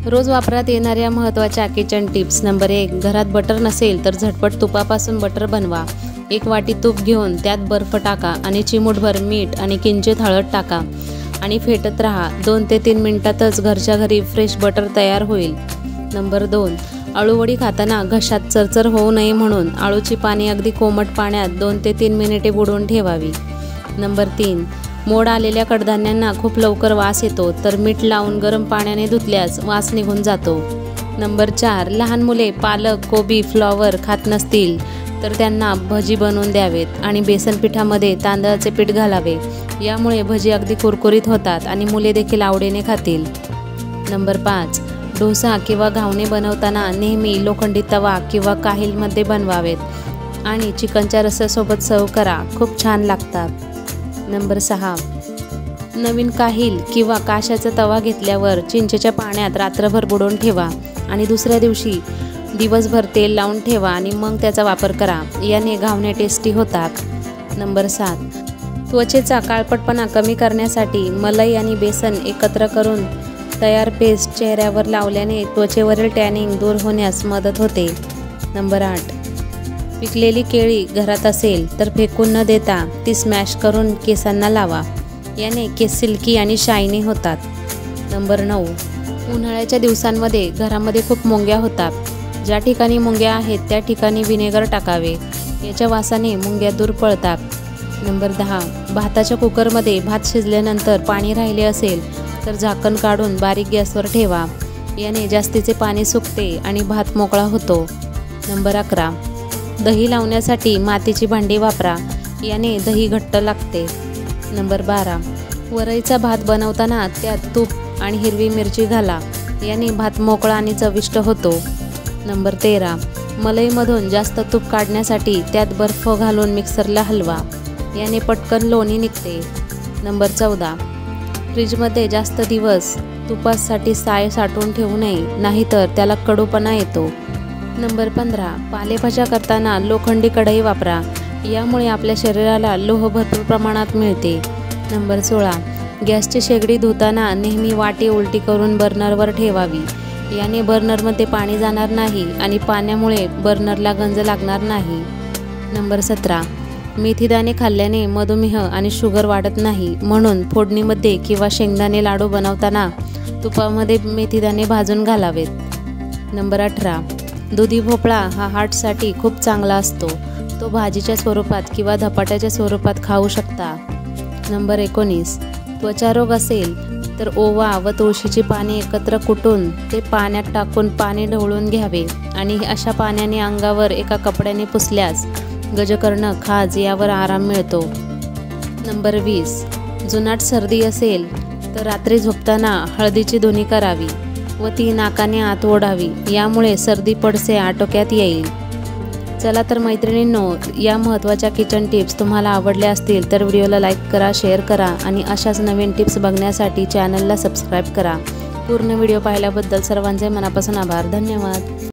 रोज वापरात येणाऱ्या महत्त्वाच्या किचन टिप्स. नंबर 1. घरात बटर नसेल तर झटपट तुपापासून बटर बनवा. 1 वाटी तूप घेऊन त्यात बर्फ टाका आणि चिमूटभर मीठ आणि किंचित हळद टाका आणि फेटत राहा. 2 ते 3 मिनिटातच घरच्या घरी फ्रेश बटर तयार होईल. नंबर 2. अळूवडी खाताना घशात चरचर होऊ नये म्हणून अळूची पाने अगदी कोमट पाण्यात 2 ते 3 मिनिटे बुडवून ठेवावी. नंबर 3. मोड आलेल्या कडधान्यांना खूप लवकर वास येतो, तर मीठ लावून गरम पाण्याने धुतल्यास वास निघून जातो. नंबर 4. लहान मुले पालक, कोबी, फ्लॉवर खात नसतील तर त्यांना भजी बनवून द्यावेत आणि बेसन पिठामध्ये तांदळाचे पीठ घालावे. यामुळे भजी अगदी कुरकुरीत होतात आणि मुले देखील आवडीने खातील. नंबर 5. डोसा किंवा घावणे बनवताना नेहमी लोखंडी तवा किंवा काहीलमध्ये बनवावेत आणि चिकनच्या रस्स्यासोबत सर्व करा. खूप छान लागतात. नंबर 6. नवीन काहील किंवा काशाचा तवा घेतल्यावर चिंचेच्या पाण्यात रात्रभर बुडवून ठेवा आणि दुसऱ्या दिवशी दिवसभर तेल लावून ठेवा आणि मग त्याचा वापर करा. याने घावणे टेस्टी होतात. नंबर 7. त्वचेचा काळपटपणा कमी करण्यासाठी मलाई आणि बेसन एकत्र करून तयार पेस्ट चेहऱ्यावर लावल्याने त्वचेवरील टॅनिंग दूर होण्यास मदत होते. नंबर 8. पिकलेली केळी घरात असेल तर फेकून न देता ती स्मॅश करून केसांना लावा. याने केस सिल्की आणि शायनी होतात. नंबर 9. उन्हाळ्याच्या दिवसांमध्ये घरामध्ये खूप मुंग्या होतात. ज्या ठिकाणी मुंग्या आहेत त्या ठिकाणी व्हिनेगर टाकावे. याच्या वासाने मुंग्या दूर पळतात. नंबर 10. भाताच्या कुकरमध्ये भात शिजल्यानंतर पाणी राहिले असेल तर झाकण काढून बारीक गॅसवर ठेवा. याने जास्तीचे पाणी सुकते आणि भात मोकळा होतो. नंबर 11. दही लावण्यासाठी मातीची भांडी वापरा. याने दही घट्ट लागते. नंबर 12. वरईचा भात बनवताना त्यात तूप आणि हिरवी मिरची घाला. याने भात मोकळा आणि चविष्ट होतो. नंबर 13. मलईमधून जास्त तूप काढण्यासाठी त्यात बर्फ घालून मिक्सरला हलवा. याने पटकन लोणी निघते. नंबर 14. फ्रीजमध्ये जास्त दिवस तुपासाठी साय साठवून ठेवू नये, नाहीतर त्याला कडूपणा येतो. नंबर 15. पालेभाज्या करताना लोखंडी कढई वापरा. यामुळे आपल्या शरीराला लोह भरपूर प्रमाणात मिळते. नंबर 16. गॅसची शेगडी धुताना नेहमी वाटी उलटी करून बर्नरवर ठेवावी. याने बर्नरमध्ये पाणी जाणार नाही आणि पाण्यामुळे बर्नरला गंज लागणार नाही. नंबर 17. मेथीदाणे खाल्ल्याने मधुमेह आणि शुगर वाढत नाही, म्हणून फोडणीमध्ये किंवा शेंगदाणे लाडू बनवताना तुपामध्ये मेथीदाणे भाजून घालावेत. नंबर 18. दुधी भोपळा हा हार्टसाठी खूप चांगला असतो. तो भाजीच्या स्वरूपात किंवा धपाट्याच्या स्वरूपात खाऊ शकता. नंबर 19. त्वचारोग असेल तर ओवा व तुळशीची पाने एकत्र कुटून ते पाण्यात टाकून पाणी ढवळून घ्यावे आणि अशा पाण्याने अंगावर एका कपड्याने पुसल्यास गजकर्ण, खाज यावर आराम मिळतो. नंबर 20. जुनाट सर्दी असेल तर रात्री झोपताना हळदीची धुनी करावी व ती नाकाने आत ओढावी. यामुळे सर्दी पडसे आटोक्यात येईल. चला तर मैत्रिणींनो, या महत्त्वाच्या किचन टिप्स तुम्हाला आवडल्या असतील तर व्हिडिओला लाईक करा, शेअर करा आणि अशाच नवीन टिप्स बघण्यासाठी चॅनलला सबस्क्राईब करा. पूर्ण व्हिडिओ पाहिल्याबद्दल सर्वांचे मनापासून आभार. धन्यवाद.